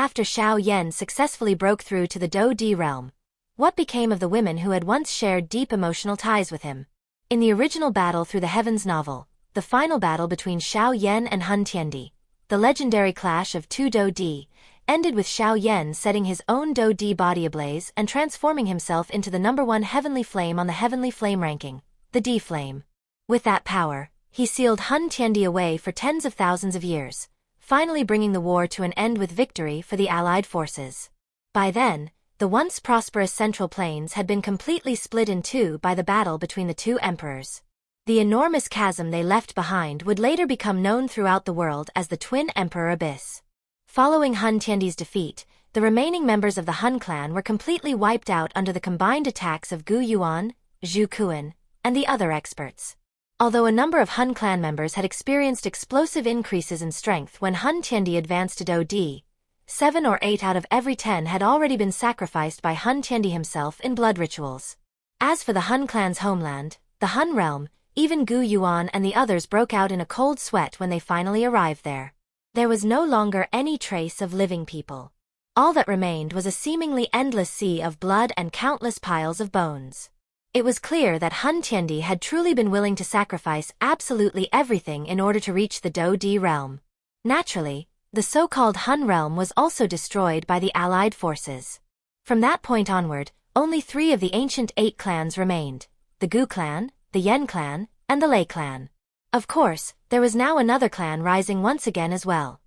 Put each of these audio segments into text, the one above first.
After Xiao Yan successfully broke through to the Do-D realm, what became of the women who had once shared deep emotional ties with him? In the original Battle Through the Heavens novel, the final battle between Xiao Yan and Hun Tiandi, the legendary clash of two Do-D, ended with Xiao Yan setting his own Do-D body ablaze and transforming himself into the #1 heavenly flame on the heavenly flame ranking, the D-Flame. With that power, he sealed Hun Tiandi away for tens of thousands of years, finally bringing the war to an end with victory for the Allied forces. By then, the once prosperous Central Plains had been completely split in two by the battle between the two emperors. The enormous chasm they left behind would later become known throughout the world as the Twin Emperor Abyss. Following Hun Tiandi's defeat, the remaining members of the Hun clan were completely wiped out under the combined attacks of Gu Yuan, Zhu Kuan, and the other experts. Although a number of Hun clan members had experienced explosive increases in strength when Hun Tiandi advanced to Do-D, 7 or 8 out of every 10 had already been sacrificed by Hun Tiandi himself in blood rituals. As for the Hun clan's homeland, the Hun realm, even Gu Yuan and the others broke out in a cold sweat when they finally arrived there. There was no longer any trace of living people. All that remained was a seemingly endless sea of blood and countless piles of bones. It was clear that Hun Tiandi had truly been willing to sacrifice absolutely everything in order to reach the Do-D realm. Naturally, the so-called Hun realm was also destroyed by the Allied forces. From that point onward, only 3 of the ancient 8 clans remained: the Gu clan, the Yan clan, and the Lei clan. Of course, there was now another clan rising once again as well.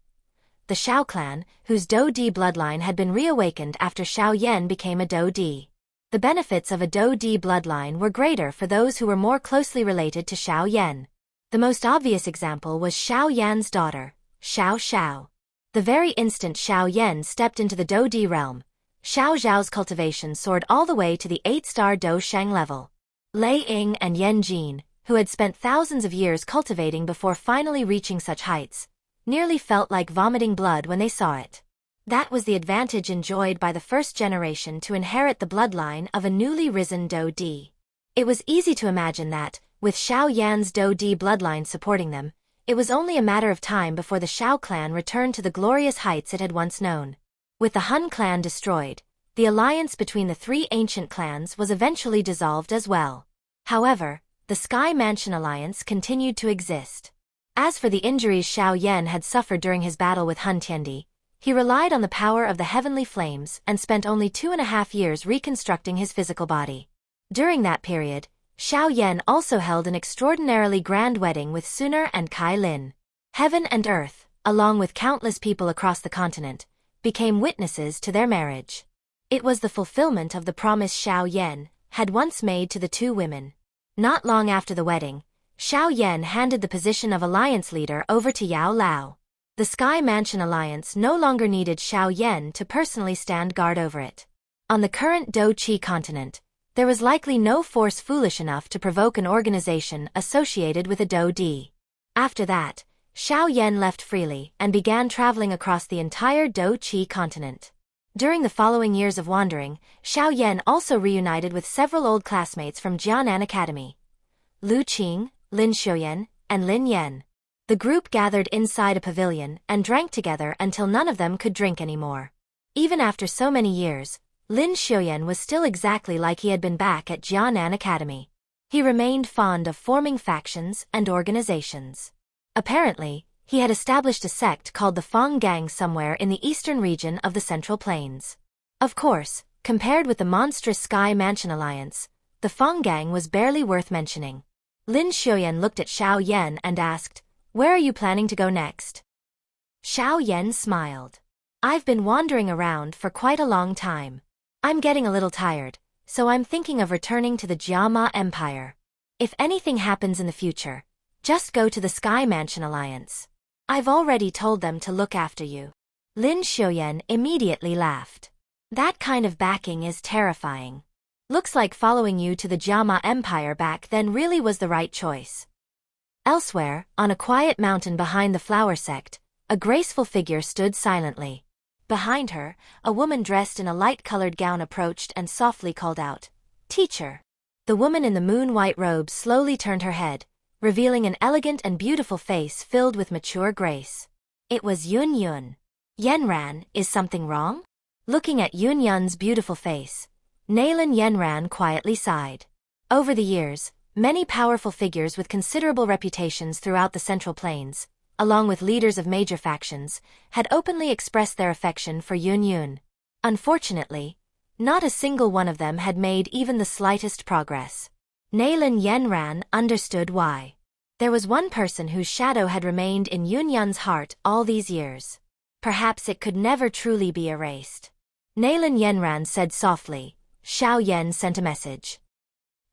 The Xiao clan, whose Do-D bloodline had been reawakened after Xiao Yan became a Do-D. The benefits of a Do-D bloodline were greater for those who were more closely related to Xiao Yan. The most obvious example was Xiao Yan's daughter, Xiao Xiao. The very instant Xiao Yan stepped into the Do-D realm, Xiao Zhao's cultivation soared all the way to the 8-star Do Shang level. Lei Ying and Yan Jin, who had spent thousands of years cultivating before finally reaching such heights, nearly felt like vomiting blood when they saw it. That was the advantage enjoyed by the first generation to inherit the bloodline of a newly risen Do-D. It was easy to imagine that, with Xiao Yan's Do-D bloodline supporting them, it was only a matter of time before the Xiao clan returned to the glorious heights it had once known. With the Hun clan destroyed, the alliance between the 3 ancient clans was eventually dissolved as well. However, the Sky Mansion alliance continued to exist. As for the injuries Xiao Yan had suffered during his battle with Hun Tiandi, he relied on the power of the heavenly flames and spent only 2.5 years reconstructing his physical body. During that period, Xiao Yan also held an extraordinarily grand wedding with Suner and Kai Lin. Heaven and earth, along with countless people across the continent, became witnesses to their marriage. It was the fulfillment of the promise Xiao Yan had once made to the 2 women. Not long after the wedding, Xiao Yan handed the position of alliance leader over to Yao Lao. The Sky Mansion alliance no longer needed Xiao Yan to personally stand guard over it. On the current Do-Chi continent, there was likely no force foolish enough to provoke an organization associated with a Do-D. After that, Xiao Yan left freely and began traveling across the entire Do-Chi continent. During the following years of wandering, Xiao Yan also reunited with several old classmates from Jianan Academy: Lu Qing, Lin Xiaoyan, and Lin Yan. The group gathered inside a pavilion and drank together until none of them could drink anymore. Even after so many years, Lin Xiaoyan was still exactly like he had been back at Jianan Academy. He remained fond of forming factions and organizations. Apparently, he had established a sect called the Fang Gang somewhere in the eastern region of the Central Plains. Of course, compared with the monstrous Sky Mansion alliance, the Fang Gang was barely worth mentioning. Lin Xiaoyan looked at Xiao Yan and asked, "Where are you planning to go next?" Xiao Yan smiled. "I've been wandering around for quite a long time. I'm getting a little tired, so I'm thinking of returning to the Jiama Empire. If anything happens in the future, just go to the Sky Mansion alliance. I've already told them to look after you." Lin Xiaoyan immediately laughed. "That kind of backing is terrifying. Looks like following you to the Jiama Empire back then really was the right choice." Elsewhere, on a quiet mountain behind the flower sect, a graceful figure stood silently. Behind her, a woman dressed in a light-colored gown approached and softly called out, "Teacher." The woman in the moon-white robe slowly turned her head, revealing an elegant and beautiful face filled with mature grace. It was Yun Yun. Yanran, is something wrong? Looking at Yun Yun's beautiful face, Nalan Yanran quietly sighed. Over the years, many powerful figures with considerable reputations throughout the Central Plains, along with leaders of major factions, had openly expressed their affection for Yun Yun. Unfortunately, not a single one of them had made even the slightest progress. Nalan Yanran understood why. There was one person whose shadow had remained in Yun Yun's heart all these years. Perhaps it could never truly be erased. Nalan Yanran said softly. Xiao Yan sent a message.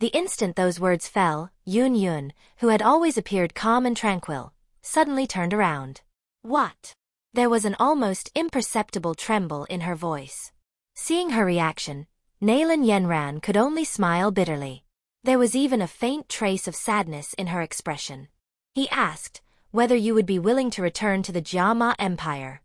The instant those words fell, Yun Yun, who had always appeared calm and tranquil, suddenly turned around. What? There was an almost imperceptible tremble in her voice. Seeing her reaction, Nalan Yanran could only smile bitterly. There was even a faint trace of sadness in her expression. He asked whether you would be willing to return to the Jiama Empire.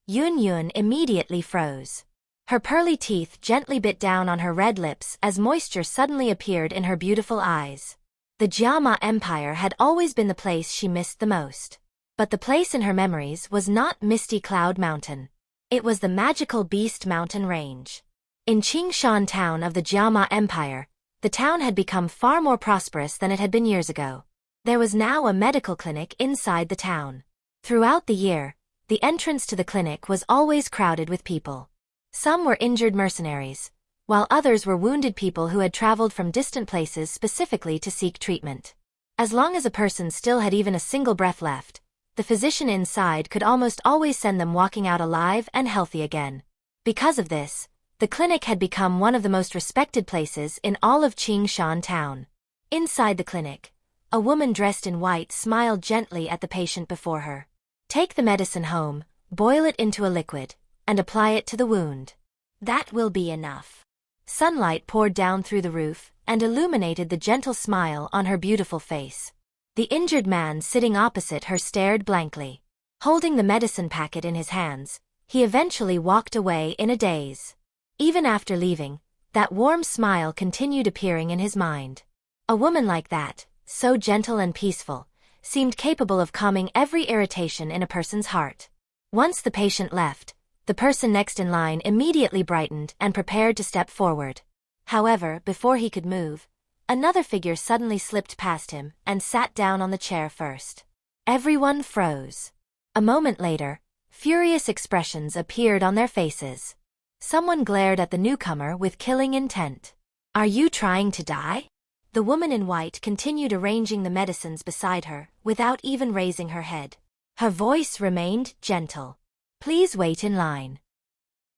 Yun Yun immediately froze. Her pearly teeth gently bit down on her red lips as moisture suddenly appeared in her beautiful eyes. The Jiama Empire had always been the place she missed the most. But the place in her memories was not Misty Cloud Mountain. It was the magical Beast Mountain Range. In Qingshan town of the Jiama Empire, the town had become far more prosperous than it had been years ago. There was now a medical clinic inside the town. Throughout the year, the entrance to the clinic was always crowded with people. Some were injured mercenaries, while others were wounded people who had traveled from distant places specifically to seek treatment. As long as a person still had even a single breath left, the physician inside could almost always send them walking out alive and healthy again. Because of this, the clinic had become one of the most respected places in all of Qingshan town. Inside the clinic, a woman dressed in white smiled gently at the patient before her. Take the medicine home, boil it into a liquid, and apply it to the wound. That will be enough. Sunlight poured down through the roof and illuminated the gentle smile on her beautiful face. The injured man sitting opposite her stared blankly. Holding the medicine packet in his hands, he eventually walked away in a daze. Even after leaving, that warm smile continued appearing in his mind. A woman like that, so gentle and peaceful, seemed capable of calming every irritation in a person's heart. Once the patient left, the person next in line immediately brightened and prepared to step forward. However, before he could move, another figure suddenly slipped past him and sat down on the chair first. Everyone froze. A moment later, furious expressions appeared on their faces. Someone glared at the newcomer with killing intent. Are you trying to die? The woman in white continued arranging the medicines beside her without even raising her head. Her voice remained gentle. Please wait in line.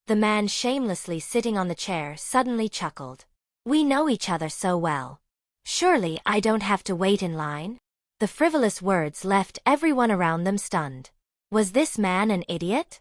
The man shamelessly sitting on the chair suddenly chuckled. We know each other so well. Surely I don't have to wait in line? The frivolous words left everyone around them stunned. Was this man an idiot?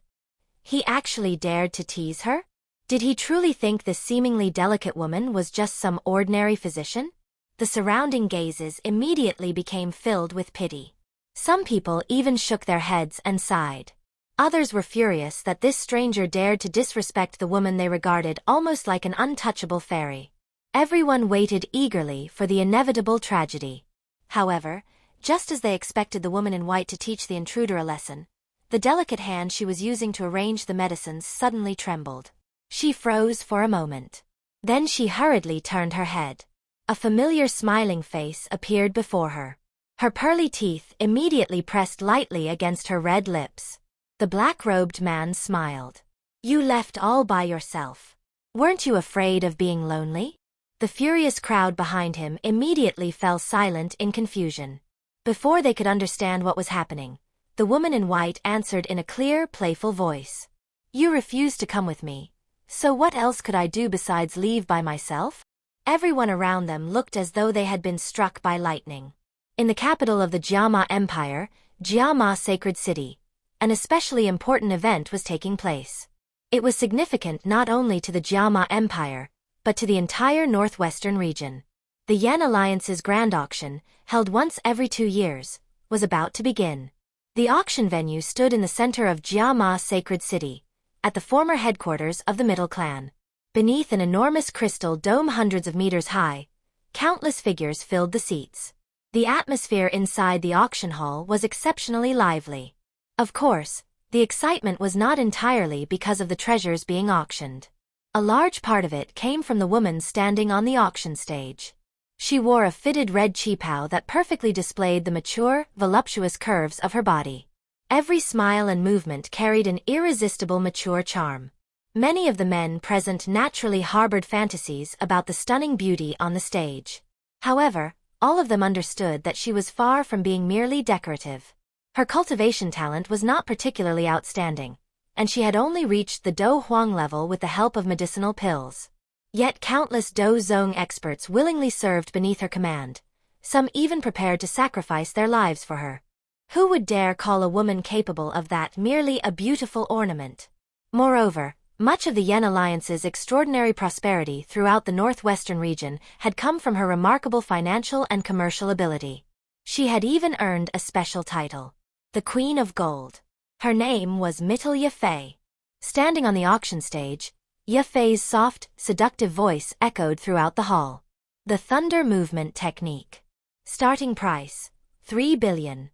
He actually dared to tease her? Did he truly think this seemingly delicate woman was just some ordinary physician? The surrounding gazes immediately became filled with pity. Some people even shook their heads and sighed. Others were furious that this stranger dared to disrespect the woman they regarded almost like an untouchable fairy. Everyone waited eagerly for the inevitable tragedy. However, just as they expected the woman in white to teach the intruder a lesson, the delicate hand she was using to arrange the medicines suddenly trembled. She froze for a moment. Then she hurriedly turned her head. A familiar smiling face appeared before her. Her pearly teeth immediately pressed lightly against her red lips. The black-robed man smiled. You left all by yourself. Weren't you afraid of being lonely? The furious crowd behind him immediately fell silent in confusion. Before they could understand what was happening, the woman in white answered in a clear, playful voice. You refused to come with me, so what else could I do besides leave by myself? Everyone around them looked as though they had been struck by lightning. In the capital of the Jiama Empire, Jiama Sacred City, an especially important event was taking place. It was significant not only to the Jiama Empire, but to the entire northwestern region. The Yan Alliance's Grand Auction, held once every 2 years, was about to begin. The auction venue stood in the center of Jiama Sacred City, at the former headquarters of the Middle Clan. Beneath an enormous crystal dome hundreds of meters high, countless figures filled the seats. The atmosphere inside the auction hall was exceptionally lively. Of course, The excitement was not entirely because of the treasures being auctioned. A large part of it came from the woman standing on the auction stage. She wore a fitted red qipao that perfectly displayed the mature, voluptuous curves of her body. Every smile and movement carried an irresistible mature charm. Many of the men present naturally harbored fantasies about the stunning beauty on the stage. However, all of them understood that she was far from being merely decorative. Her cultivation talent was not particularly outstanding, and she had only reached the Do Huang level with the help of medicinal pills. Yet countless Do Zong experts willingly served beneath her command, some even prepared to sacrifice their lives for her. Who would dare call a woman capable of that merely a beautiful ornament? Moreover, much of the Yan Alliance's extraordinary prosperity throughout the northwestern region had come from her remarkable financial and commercial ability. She had even earned a special title, the Queen of Gold. Her name was Mittel Yafei. Standing on the auction stage, Yafei's soft, seductive voice echoed throughout the hall. The Thunder Movement Technique. Starting price, 3 billion.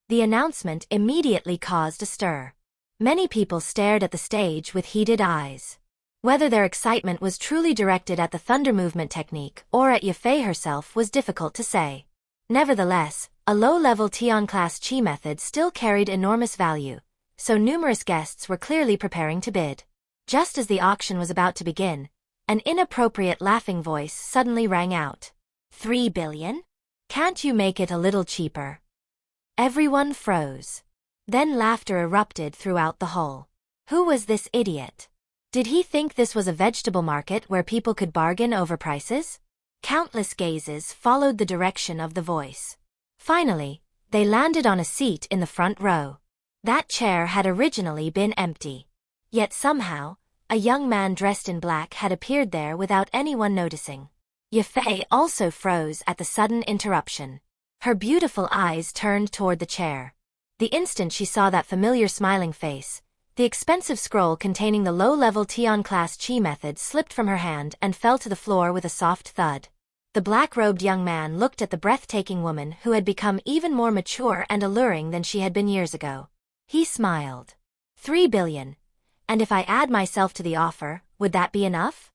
The announcement immediately caused a stir. Many people stared at the stage with heated eyes. Whether their excitement was truly directed at the Thunder Movement Technique or at Yafei herself was difficult to say. Nevertheless, a low-level Tian-class Qi method still carried enormous value, so numerous guests were clearly preparing to bid. Just as the auction was about to begin, an inappropriate laughing voice suddenly rang out. 3 billion? Can't you make it a little cheaper? Everyone froze. Then laughter erupted throughout the hall. Who was this idiot? Did he think this was a vegetable market where people could bargain over prices? Countless gazes followed the direction of the voice. Finally, they landed on a seat in the front row. That chair had originally been empty. Yet somehow, a young man dressed in black had appeared there without anyone noticing. Yafei also froze at the sudden interruption. Her beautiful eyes turned toward the chair. The instant she saw that familiar smiling face, the expensive scroll containing the low-level Tian-class Qi method slipped from her hand and fell to the floor with a soft thud. The black-robed young man looked at the breathtaking woman who had become even more mature and alluring than she had been years ago. He smiled. 3 billion. And if I add myself to the offer, would that be enough?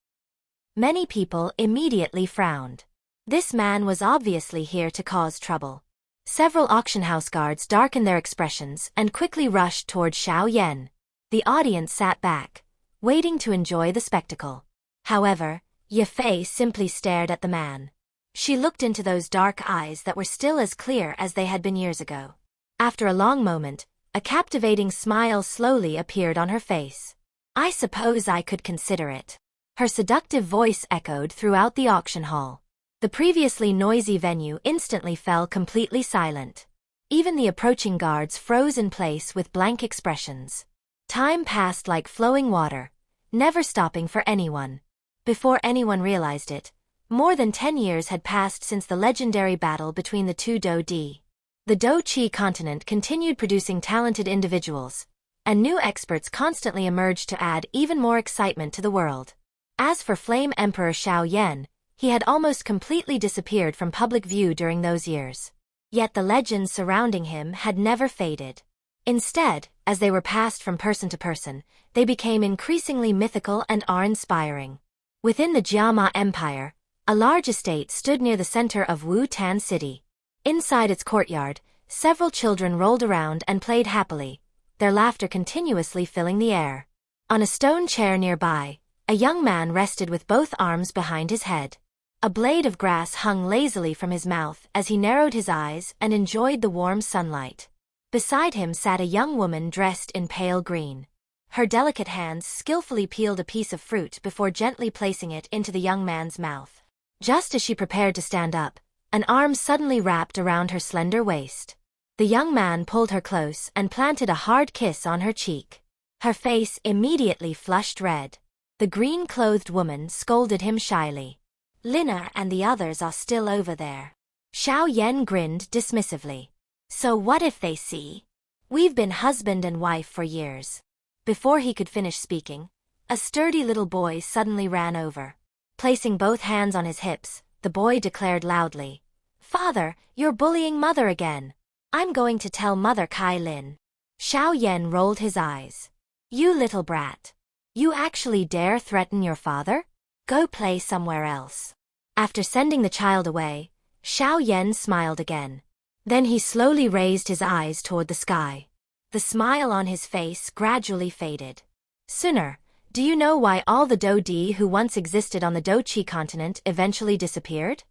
Many people immediately frowned. This man was obviously here to cause trouble. Several auction house guards darkened their expressions and quickly rushed toward Xiao Yan. The audience sat back, waiting to enjoy the spectacle. However, Yafei simply stared at the man. She looked into those dark eyes that were still as clear as they had been years ago. After a long moment, a captivating smile slowly appeared on her face. I suppose I could consider it. Her seductive voice echoed throughout the auction hall. The previously noisy venue instantly fell completely silent. Even the approaching guards froze in place with blank expressions. Time passed like flowing water, never stopping for anyone. Before anyone realized it, more than 10 years had passed since the legendary battle between the two Do Di. The Do Qi continent continued producing talented individuals, and new experts constantly emerged to add even more excitement to the world. As for Flame Emperor Xiao Yan, he had almost completely disappeared from public view during those years. Yet the legends surrounding him had never faded. Instead, as they were passed from person to person, they became increasingly mythical and awe-inspiring. Within the Jiama Empire, a large estate stood near the center of Wu Tan City. Inside its courtyard, several children rolled around and played happily, their laughter continuously filling the air. On a stone chair nearby, a young man rested with both arms behind his head. A blade of grass hung lazily from his mouth as he narrowed his eyes and enjoyed the warm sunlight. Beside him sat a young woman dressed in pale green. Her delicate hands skillfully peeled a piece of fruit before gently placing it into the young man's mouth. Just as she prepared to stand up, an arm suddenly wrapped around her slender waist. The young man pulled her close and planted a hard kiss on her cheek. Her face immediately flushed red. The green-clothed woman scolded him shyly. Lina and the others are still over there. Xiao Yan grinned dismissively. So what if they see? We've been husband and wife for years. Before he could finish speaking, a sturdy little boy suddenly ran over. Placing both hands on his hips, the boy declared loudly, Father, you're bullying Mother again. I'm going to tell Mother Kai Lin. Xiao Yan rolled his eyes. You little brat. You actually dare threaten your father? Go play somewhere else. After sending the child away, Xiao Yan smiled again. Then he slowly raised his eyes toward the sky. The smile on his face gradually faded. Sooner, do you know why all the Do-Di who once existed on the Do-Chi continent eventually disappeared?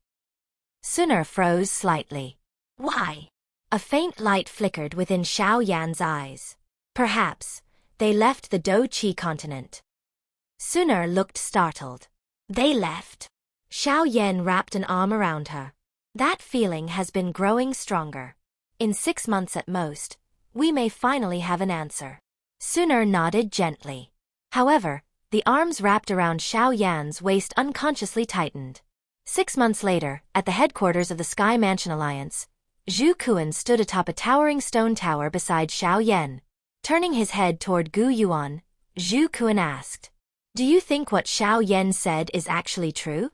Sooner froze slightly. Why? A faint light flickered within Xiao Yan's eyes. Perhaps, they left the Do-Chi continent. Sooner looked startled. They left. Xiao Yan wrapped an arm around her. That feeling has been growing stronger. In 6 months at most, we may finally have an answer. Sooner nodded gently. However, the arms wrapped around Xiao Yan's waist unconsciously tightened. 6 months later, at the headquarters of the Sky Mansion Alliance, Zhu Kuan stood atop a towering stone tower beside Xiao Yan. Turning his head toward Gu Yuan, Zhu Kuan asked, "Do you think what Xiao Yan said is actually true?"